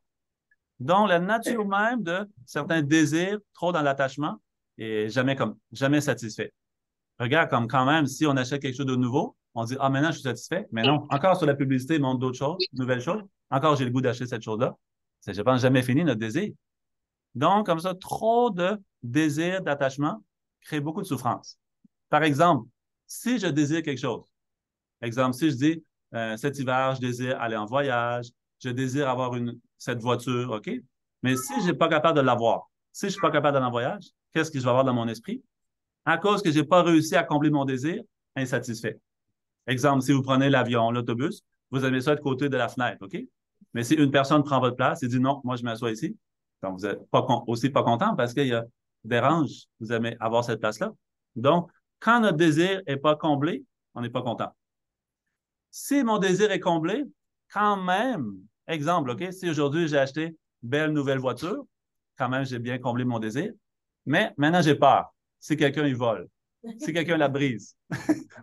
Donc, la nature même de certains désirs, trop dans l'attachement, est jamais satisfait. Regarde, comme quand même, si on achète quelque chose de nouveau, on dit, ah, maintenant, je suis satisfait. Mais non, encore sur la publicité, il montre d'autres choses, nouvelles choses. Encore, j'ai le goût d'acheter cette chose-là. C'est, je pense, jamais fini notre désir. Donc, comme ça, trop de désir, d'attachement crée beaucoup de souffrance. Par exemple, si je désire quelque chose, exemple, si je dis, cet hiver, je désire aller en voyage, je désire avoir cette voiture, OK? Mais si je n'ai pas capable de l'avoir, si je ne suis pas capable d'aller en voyage, qu'est-ce que je vais avoir dans mon esprit? À cause que je n'ai pas réussi à combler mon désir, insatisfait. Exemple, si vous prenez l'avion, l'autobus, vous aimez ça de côté de la fenêtre, OK? Mais si une personne prend votre place et dit non, moi je m'assois ici, donc vous n'êtes pas aussi pas content parce qu'il y a dérange, vous aimez avoir cette place-là. Donc, quand notre désir n'est pas comblé, on n'est pas content. Si mon désir est comblé, quand même, exemple, OK, si aujourd'hui j'ai acheté une belle nouvelle voiture, quand même, j'ai bien comblé mon désir, mais maintenant j'ai peur. Si quelqu'un y vole, si quelqu'un la brise,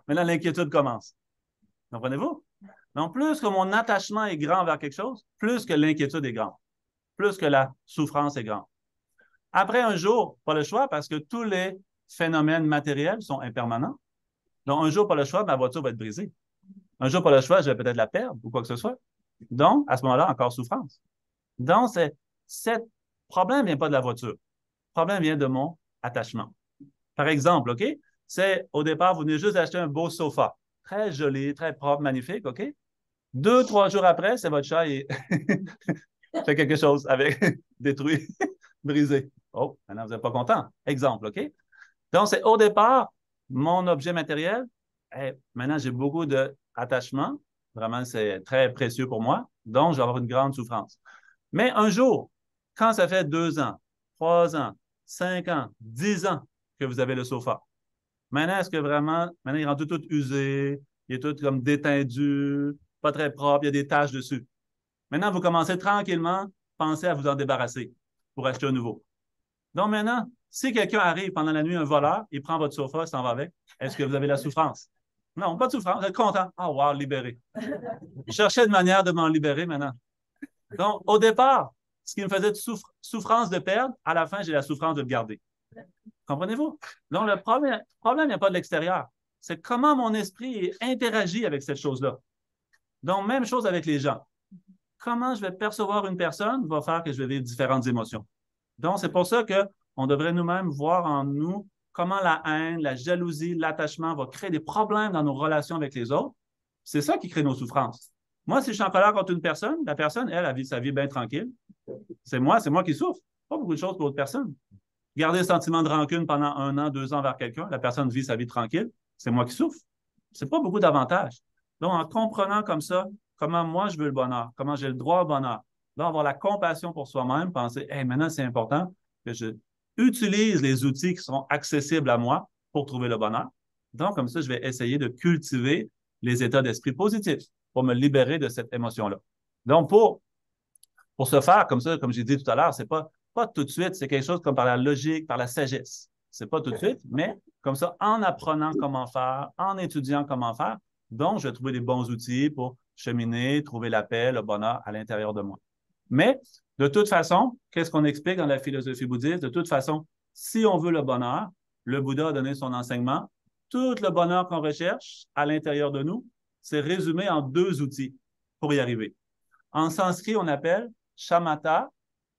maintenant l'inquiétude commence. Comprenez-vous? Donc, plus que mon attachement est grand vers quelque chose, plus que l'inquiétude est grande, plus que la souffrance est grande. Après un jour, pas le choix, parce que tous les phénomènes matériels sont impermanents. Donc, un jour, pas le choix, ma voiture va être brisée. Un jour, pas le choix, je vais peut-être la perdre ou quoi que ce soit. Donc, à ce moment-là, encore souffrance. Donc, ce problème ne vient pas de la voiture. Le problème vient de mon attachement. Par exemple, OK? C'est au départ, vous venez juste d'acheter un beau sofa. Très joli, très propre, magnifique, OK? 2, 3 jours après, c'est votre chat et fait quelque chose avec détruit, brisé. Oh, maintenant vous n'êtes pas content. Exemple, OK? Donc, c'est au départ, mon objet matériel. Maintenant, j'ai beaucoup d'attachement. Vraiment, c'est très précieux pour moi. Donc, je vais avoir une grande souffrance. Mais un jour, quand ça fait 2 ans, 3 ans, 5 ans, 10 ans que vous avez le sofa, maintenant, est-ce que vraiment, maintenant, il est rendu tout usé, il est tout comme détendu, pas très propre, il y a des taches dessus. Maintenant, vous commencez tranquillement à penser à vous en débarrasser pour acheter un nouveau. Donc maintenant, si quelqu'un arrive pendant la nuit, un voleur, il prend votre sofa, s'en va avec, est-ce que vous avez la souffrance? Non, pas de souffrance, vous êtes content. Ah, wow, libéré. Je cherchais une manière de m'en libérer maintenant. Donc, au départ, ce qui me faisait de souffrance de perdre, à la fin, j'ai la souffrance de le garder. Comprenez-vous? Donc, le problème vient pas de l'extérieur. C'est comment mon esprit interagit avec cette chose-là. Donc, même chose avec les gens. Comment je vais percevoir une personne va faire que je vais vivre différentes émotions. Donc, c'est pour ça qu'on devrait nous-mêmes voir en nous comment la haine, la jalousie, l'attachement va créer des problèmes dans nos relations avec les autres. C'est ça qui crée nos souffrances. Moi, si je suis en colère contre une personne, la personne, elle vit sa vie bien tranquille. C'est moi qui souffre. Pas beaucoup de choses pour l'autre personne. Garder le sentiment de rancune pendant 1 an, 2 ans vers quelqu'un, la personne vit sa vie tranquille, c'est moi qui souffre. C'est pas beaucoup d'avantages. Donc, en comprenant comme ça comment moi je veux le bonheur, comment j'ai le droit au bonheur, donc avoir la compassion pour soi-même, penser, hey, maintenant c'est important que je utilise les outils qui sont accessibles à moi pour trouver le bonheur. Donc, comme ça, je vais essayer de cultiver les états d'esprit positifs pour me libérer de cette émotion-là. Donc, pour se faire comme ça, comme j'ai dit tout à l'heure, c'est pas tout de suite, c'est quelque chose comme par la logique, par la sagesse. C'est pas tout de suite, mais comme ça, en apprenant comment faire, en étudiant comment faire, donc je vais trouver des bons outils pour cheminer, trouver la paix, le bonheur à l'intérieur de moi. Mais de toute façon, qu'est-ce qu'on explique dans la philosophie bouddhiste? De toute façon, si on veut le bonheur, le Bouddha a donné son enseignement, tout le bonheur qu'on recherche à l'intérieur de nous, c'est résumé en deux outils pour y arriver. En sanskrit, on appelle shamatha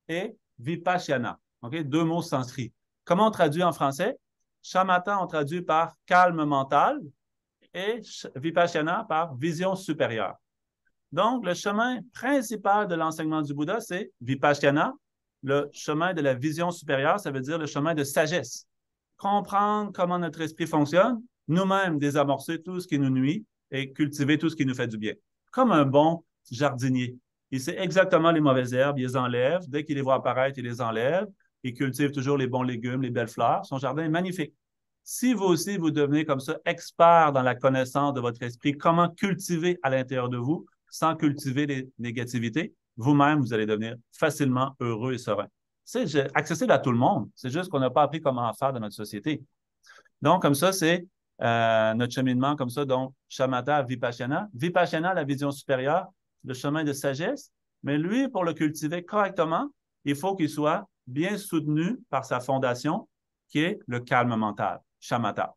et vipassana. Okay? Deux mots sanskrit. Comment on traduit en français? Shamatha, on traduit par calme mental et vipassana par vision supérieure. Donc, le chemin principal de l'enseignement du Bouddha, c'est vipassana, le chemin de la vision supérieure, ça veut dire le chemin de sagesse. Comprendre comment notre esprit fonctionne, nous-mêmes désamorcer tout ce qui nous nuit et cultiver tout ce qui nous fait du bien. Comme un bon jardinier. Il sait exactement les mauvaises herbes, il les enlève. Dès qu'il les voit apparaître, il les enlève. Il cultive toujours les bons légumes, les belles fleurs. Son jardin est magnifique. Si vous aussi, vous devenez comme ça expert dans la connaissance de votre esprit, comment cultiver à l'intérieur de vous, sans cultiver les négativités, vous-même, vous allez devenir facilement heureux et serein. C'est accessible à tout le monde. C'est juste qu'on n'a pas appris comment faire dans notre société. Donc, comme ça, c'est notre cheminement comme ça. Donc, shamatha, vipassana. Vipassana, la vision supérieure, le chemin de sagesse. Mais lui, pour le cultiver correctement, il faut qu'il soit bien soutenu par sa fondation, qui est le calme mental, shamatha.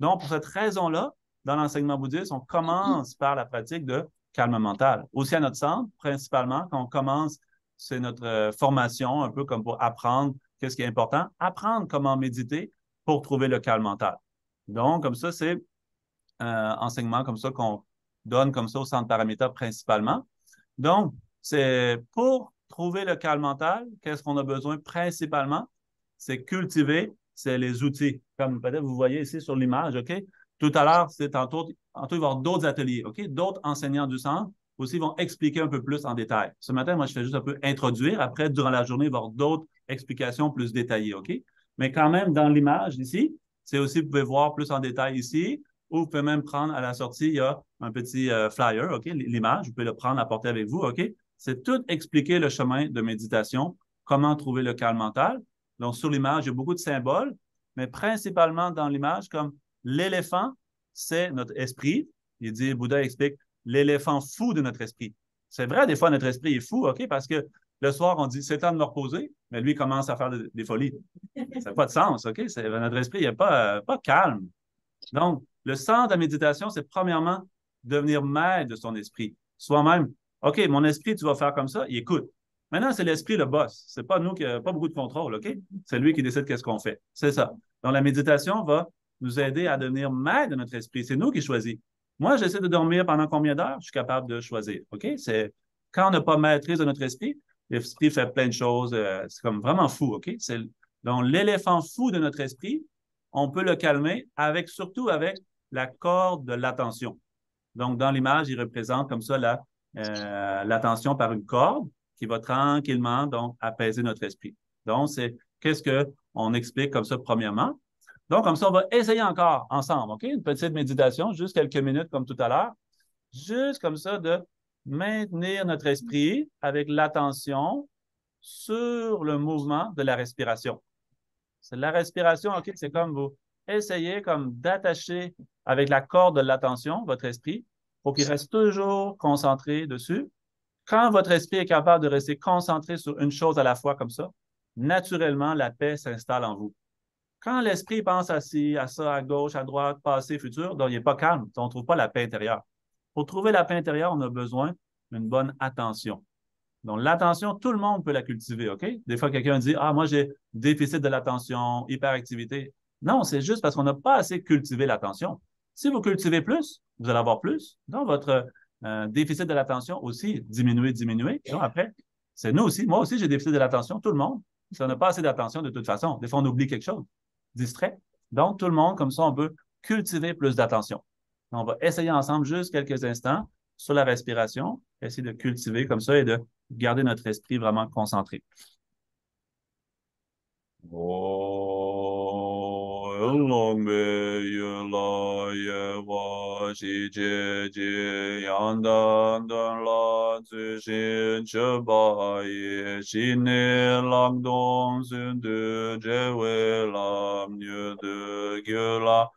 Donc, pour cette raison-là, dans l'enseignement bouddhiste, on commence par la pratique de calme mental. Aussi à notre centre, principalement, quand on commence, c'est notre formation, un peu comme pour apprendre qu'est-ce qui est important, apprendre comment méditer pour trouver le calme mental. Donc, comme ça, c'est un enseignement comme ça qu'on donne comme ça au centre Paramita principalement. Donc, c'est pour trouver le calme mental, qu'est-ce qu'on a besoin principalement? C'est cultiver, c'est les outils. Comme peut-être vous voyez ici sur l'image, OK? Tout à l'heure, c'est tantôt, il va y avoir d'autres ateliers, OK? D'autres enseignants du centre aussi vont expliquer un peu plus en détail. Ce matin, moi, je fais juste un peu introduire. Après, durant la journée, il va y avoir d'autres explications plus détaillées, OK? Mais quand même, dans l'image ici, c'est aussi, vous pouvez voir plus en détail ici, ou vous pouvez même prendre à la sortie, il y a un petit flyer, OK? L'image, vous pouvez le prendre, l'apporter avec vous, OK? C'est tout expliquer le chemin de méditation, comment trouver le calme mental. Donc, sur l'image, il y a beaucoup de symboles, mais principalement dans l'image, comme l'éléphant, c'est notre esprit. Il dit, Bouddha explique, l'éléphant fou de notre esprit. C'est vrai, des fois, notre esprit est fou, OK? Parce que le soir, on dit, c'est temps de me reposer, mais lui, il commence à faire des folies. Ça n'a pas de sens, OK? Notre esprit n'est pas calme. Donc, le sens de la méditation, c'est premièrement devenir maître de son esprit. Soi-même, OK, mon esprit, tu vas faire comme ça, il écoute. Maintenant, c'est l'esprit le boss. C'est pas nous qui n'avons pas beaucoup de contrôle, OK? C'est lui qui décide qu'est-ce qu'on fait. C'est ça. Donc, la méditation va nous aider à devenir maître de notre esprit. C'est nous qui choisissons. Moi, j'essaie de dormir pendant combien d'heures? Je suis capable de choisir, OK? C'est quand on n'a pas maîtrise de notre esprit, l'esprit fait plein de choses. C'est comme vraiment fou, OK? Donc, l'éléphant fou de notre esprit, on peut le calmer surtout avec la corde de l'attention. Donc, dans l'image, il représente comme ça l'attention par une corde qui va tranquillement donc apaiser notre esprit. Donc, c'est qu'est-ce qu'on explique comme ça premièrement. Donc, comme ça, on va essayer encore ensemble, OK? Une petite méditation, juste quelques minutes comme tout à l'heure, juste comme ça de maintenir notre esprit avec l'attention sur le mouvement de la respiration. C'est la respiration, OK? C'est comme vous essayez comme d'attacher avec la corde de l'attention votre esprit pour qu'il reste toujours concentré dessus. Quand votre esprit est capable de rester concentré sur une chose à la fois comme ça, naturellement, la paix s'installe en vous. Quand l'esprit pense à ci, à ça, à gauche, à droite, passé, futur, donc il n'est pas calme, on ne trouve pas la paix intérieure. Pour trouver la paix intérieure, on a besoin d'une bonne attention. Donc, l'attention, tout le monde peut la cultiver, OK? Des fois, quelqu'un dit, ah, moi, j'ai déficit de l'attention, hyperactivité. Non, c'est juste parce qu'on n'a pas assez cultivé l'attention. Si vous cultivez plus, vous allez avoir plus. Donc, votre déficit de l'attention aussi diminuer. Donc, après, c'est nous aussi. Moi aussi, j'ai déficit de l'attention, tout le monde. Si on n'a pas assez d'attention, de toute façon, des fois, on oublie quelque chose, distrait. Donc, tout le monde, comme ça, on peut cultiver plus d'attention. On va essayer ensemble juste quelques instants sur la respiration, essayer de cultiver comme ça et de garder notre esprit vraiment concentré. 我有乐也我是姐姐，阳光的老子心，这把也是你朗东是的这为了女的给了。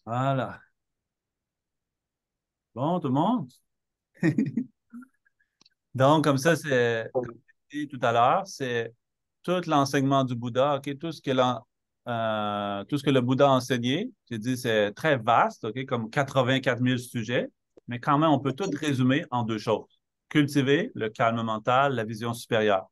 Voilà. Bon, tout le monde? Donc, comme ça, c'est, comme je l'ai dit tout à l'heure, c'est tout l'enseignement du Bouddha, OK? Tout ce que le Bouddha a enseigné. J'ai dit, c'est très vaste, OK? Comme 84 000 sujets, mais quand même, on peut tout résumer en deux choses. Cultiver le calme mental, la vision supérieure.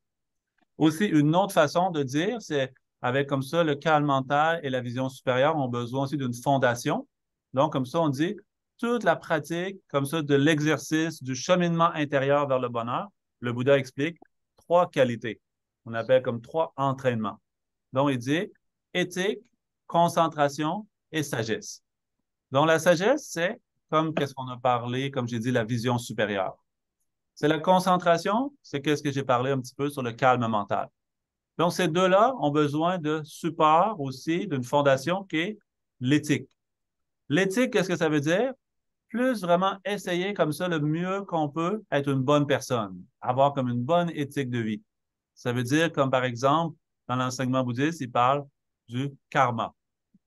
Aussi, une autre façon de dire, c'est avec comme ça, le calme mental et la vision supérieure ont besoin aussi d'une fondation. Donc, comme ça, on dit toute la pratique, comme ça, de l'exercice, du cheminement intérieur vers le bonheur. Le Bouddha explique trois qualités. On appelle comme trois entraînements. Donc, il dit éthique, concentration et sagesse. Donc, la sagesse, c'est comme qu'est-ce qu'on a parlé, comme j'ai dit, la vision supérieure. C'est la concentration, c'est qu'est-ce que j'ai parlé un petit peu sur le calme mental. Donc, ces deux-là ont besoin de support aussi, d'une fondation qui est l'éthique. L'éthique, qu'est-ce que ça veut dire? Plus vraiment essayer comme ça le mieux qu'on peut être une bonne personne, avoir comme une bonne éthique de vie. Ça veut dire comme par exemple, dans l'enseignement bouddhiste, il parle du karma.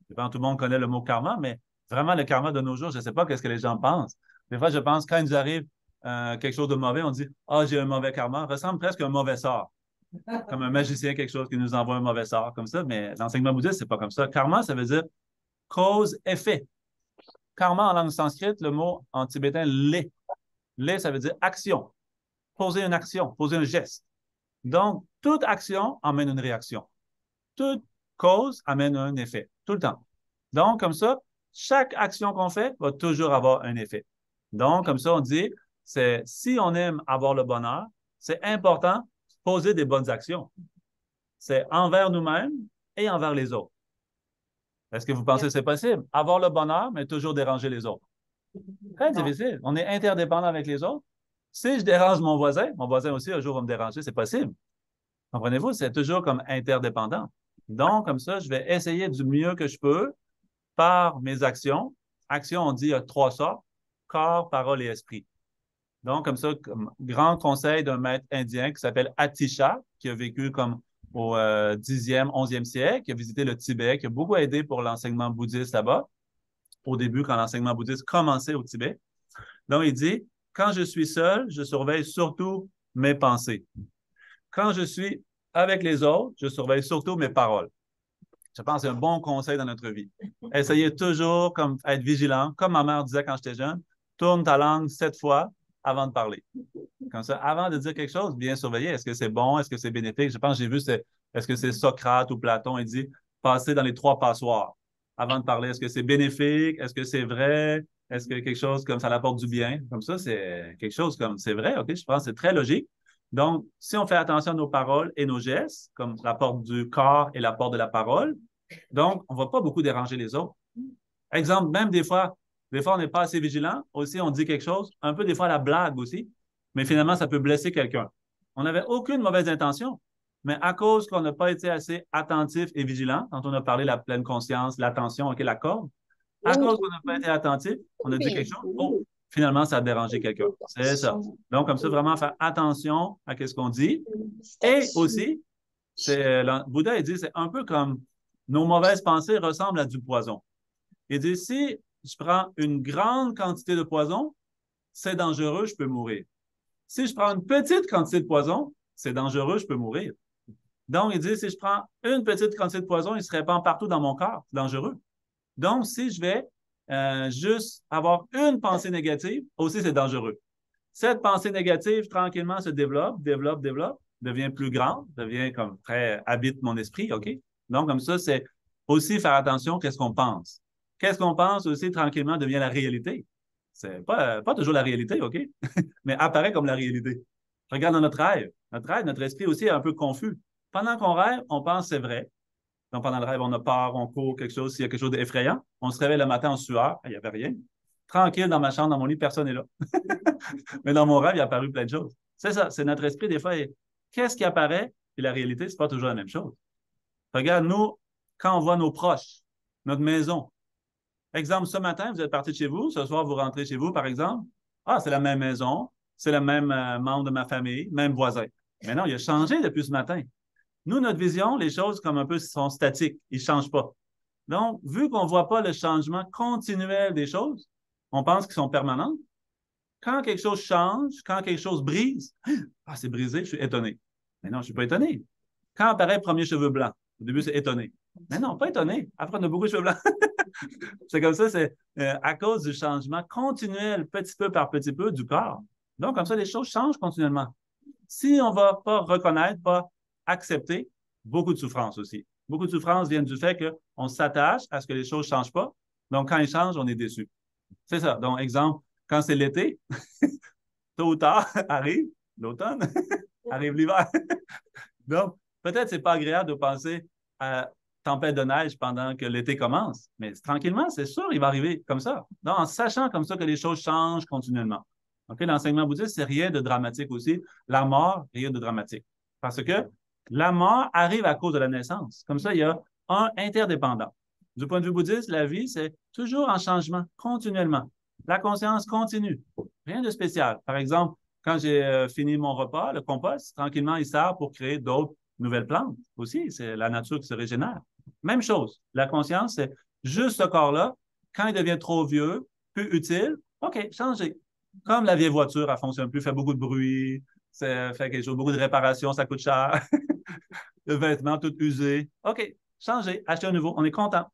Je pense que tout le monde connaît le mot karma, mais vraiment le karma de nos jours, je ne sais pas qu'est-ce que les gens pensent. Des fois, je pense quand il nous arrive quelque chose de mauvais, on dit ah, j'ai un mauvais karma, ça ressemble presque à un mauvais sort, comme un magicien, quelque chose qui nous envoie un mauvais sort, comme ça, mais l'enseignement bouddhiste, c'est pas comme ça. Karma, ça veut dire cause-effet. Karma en langue sanscrite, le mot en tibétain, lé. Lé, ça veut dire action. Poser une action, poser un geste. Donc, toute action amène une réaction. Toute cause amène un effet, tout le temps. Donc, comme ça, chaque action qu'on fait va toujours avoir un effet. Donc, comme ça, on dit, c'est si on aime avoir le bonheur, c'est important de poser des bonnes actions. C'est envers nous-mêmes et envers les autres. Est-ce que vous pensez que c'est possible? Avoir le bonheur, mais toujours déranger les autres. Très difficile. On est interdépendant avec les autres. Si je dérange mon voisin aussi un jour va me déranger, c'est possible. Comprenez-vous? C'est toujours comme interdépendant. Donc, comme ça, je vais essayer du mieux que je peux par mes actions. Actions, on dit, il y a trois sortes, corps, parole et esprit. Donc, comme ça, comme grand conseil d'un maître indien qui s'appelle Atisha, qui a vécu comme au 10e, 11e siècle, qui a visité le Tibet, qui a beaucoup aidé pour l'enseignement bouddhiste là-bas, au début, quand l'enseignement bouddhiste commençait au Tibet. Donc, il dit, quand je suis seul, je surveille surtout mes pensées. Quand je suis avec les autres, je surveille surtout mes paroles. Je pense que c'est un bon conseil dans notre vie. Essayez toujours comme être vigilant, comme ma mère disait quand j'étais jeune, tourne ta langue 7 fois avant de parler. Comme ça, avant de dire quelque chose, bien surveiller. Est-ce que c'est bon? Est-ce que c'est bénéfique? Je pense que j'ai vu, est-ce que c'est Socrate ou Platon? Il dit, passer dans les 3 passoires avant de parler. Est-ce que c'est bénéfique? Est-ce que c'est vrai? Est-ce que quelque chose comme ça apporte du bien? Comme ça, c'est quelque chose comme c'est vrai, OK? Je pense que c'est très logique. Donc, si on fait attention à nos paroles et nos gestes, comme l'apport du corps et l'apport de la parole, donc, on ne va pas beaucoup déranger les autres. Exemple, même des fois, on n'est pas assez vigilant. Aussi, on dit quelque chose, un peu des fois la blague aussi, mais finalement, ça peut blesser quelqu'un. On n'avait aucune mauvaise intention, mais à cause qu'on n'a pas été assez attentif et vigilant, quand on a parlé de la pleine conscience, l'attention, OK, la corde, à cause qu'on n'a pas été attentif, on a dit quelque chose, oh, finalement, ça a dérangé quelqu'un. C'est ça. Donc, comme ça, vraiment faire attention à ce qu'on dit. Et aussi, le Bouddha, il dit, c'est un peu comme nos mauvaises pensées ressemblent à du poison. Il dit, si je prends une grande quantité de poison, c'est dangereux, je peux mourir. Si je prends une petite quantité de poison, c'est dangereux, je peux mourir. Donc, il dit, si je prends une petite quantité de poison, il se répand partout dans mon corps, c'est dangereux. Donc, si je vais juste avoir une pensée négative, aussi c'est dangereux. Cette pensée négative, tranquillement, se développe, devient plus grande, devient comme très, habite mon esprit, OK? Donc, comme ça, c'est aussi faire attention qu'est-ce qu'on pense. Qu'est-ce qu'on pense aussi, tranquillement, devient la réalité. C'est pas toujours la réalité, OK? Mais apparaît comme la réalité. Regarde dans notre rêve, notre esprit aussi est un peu confus. Pendant qu'on rêve, on pense que c'est vrai. Donc, pendant le rêve, on a peur, on court, quelque chose, s'il y a quelque chose d'effrayant, on se réveille le matin en sueur, il n'y avait rien. Tranquille dans ma chambre, dans mon lit, personne n'est là. Mais dans mon rêve, il est apparu plein de choses. C'est ça, c'est notre esprit, des fois, qu'est-ce qui apparaît? Et la réalité, c'est pas toujours la même chose. Regarde, nous, quand on voit nos proches, notre maison. Exemple, ce matin, vous êtes parti de chez vous, ce soir, vous rentrez chez vous, par exemple. Ah, c'est la même maison, c'est le même membre de ma famille, même voisin. Mais non, il a changé depuis ce matin. Nous, notre vision, les choses comme un peu sont statiques, ils ne changent pas. Donc, vu qu'on ne voit pas le changement continuel des choses, on pense qu'ils sont permanents. Quand quelque chose change, quand quelque chose brise, ah, c'est brisé, je suis étonné. Mais non, je ne suis pas étonné. Quand apparaît le premier cheveu blanc, au début, c'est étonné. Mais non, pas étonné. Après, on a beaucoup de cheveux blancs. C'est comme ça, c'est à cause du changement continuel, petit peu par petit peu, du corps. Donc, comme ça, les choses changent continuellement. Si on ne va pas reconnaître, pas accepter, beaucoup de souffrance aussi. Beaucoup de souffrance viennent du fait qu'on s'attache à ce que les choses ne changent pas. Donc, quand ils changent, on est déçu. C'est ça. Donc, exemple, quand c'est l'été, tôt ou tard, arrive l'automne, arrive l'hiver. Donc, peut-être que ce n'est pas agréable de penser à tempête de neige pendant que l'été commence, mais tranquillement, c'est sûr, il va arriver comme ça. Donc, en sachant comme ça que les choses changent continuellement. OK, l'enseignement bouddhiste, c'est rien de dramatique aussi. La mort, rien de dramatique. Parce que La mort arrive à cause de la naissance. Comme ça, il y a un interdépendant. Du point de vue bouddhiste, la vie, c'est toujours en changement, continuellement. La conscience continue. Rien de spécial. Par exemple, quand j'ai fini mon repas, le compost, tranquillement, il sert pour créer d'autres nouvelles plantes aussi. C'est la nature qui se régénère. Même chose. La conscience, c'est juste ce corps-là. Quand il devient trop vieux, plus utile, OK, changez. Comme la vieille voiture, elle ne fonctionne plus, fait beaucoup de bruit, ça fait quelque chose, beaucoup de réparations, ça coûte cher. Le vêtement tout usé. OK, changez, achetez un nouveau. On est content.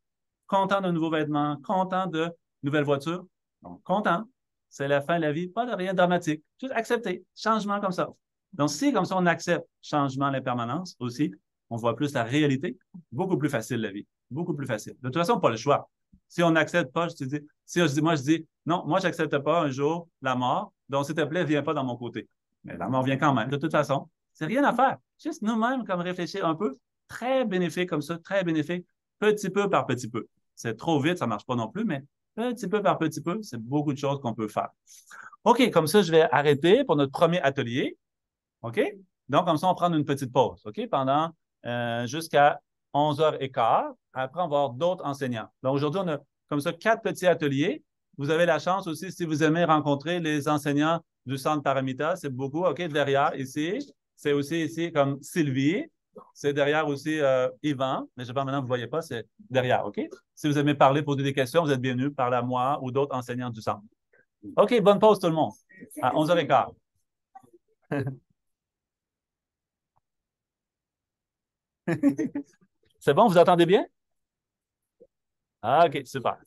Content de nouveaux vêtements, content de nouvelles voitures. Donc, content. C'est la fin de la vie, pas de rien de dramatique. Juste accepter. Changement comme ça. Donc, si comme ça on accepte changement, l'impermanence aussi, on voit plus la réalité, beaucoup plus facile la vie. Beaucoup plus facile. De toute façon, pas le choix. Si on n'accepte pas, je te dis, si je dis, non, moi, je n'accepte pas un jour la mort, donc s'il te plaît, viens pas dans mon côté. Mais la mort vient quand même, de toute façon. C'est rien à faire. Juste nous-mêmes, comme réfléchir un peu, très bénéfique comme ça, très bénéfique, petit peu par petit peu. C'est trop vite, ça ne marche pas non plus, mais petit peu par petit peu, c'est beaucoup de choses qu'on peut faire. OK, comme ça, je vais arrêter pour notre premier atelier. OK? Donc, comme ça, on prend une petite pause, OK? Pendant jusqu'à 11h15. Après, on va avoir d'autres enseignants. Donc, aujourd'hui, on a comme ça 4 petits ateliers. Vous avez la chance aussi, si vous aimez rencontrer les enseignants du centre Paramita, c'est beaucoup, OK? Derrière, ici, c'est aussi ici comme Sylvie. C'est derrière aussi Yvan, mais je sais pas maintenant, vous ne voyez pas, c'est derrière, OK? Si vous aimez parler, poser des questions, vous êtes bienvenus, parler à moi ou d'autres enseignants du centre. OK, bonne pause tout le monde. À 11h15. C'est bon, vous entendez bien? Ah, OK, super.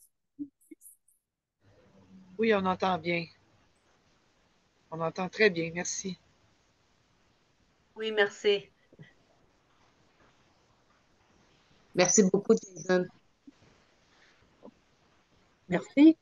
Oui, on entend bien. On entend très bien, merci. Oui, merci. Merci beaucoup, Jason. Merci.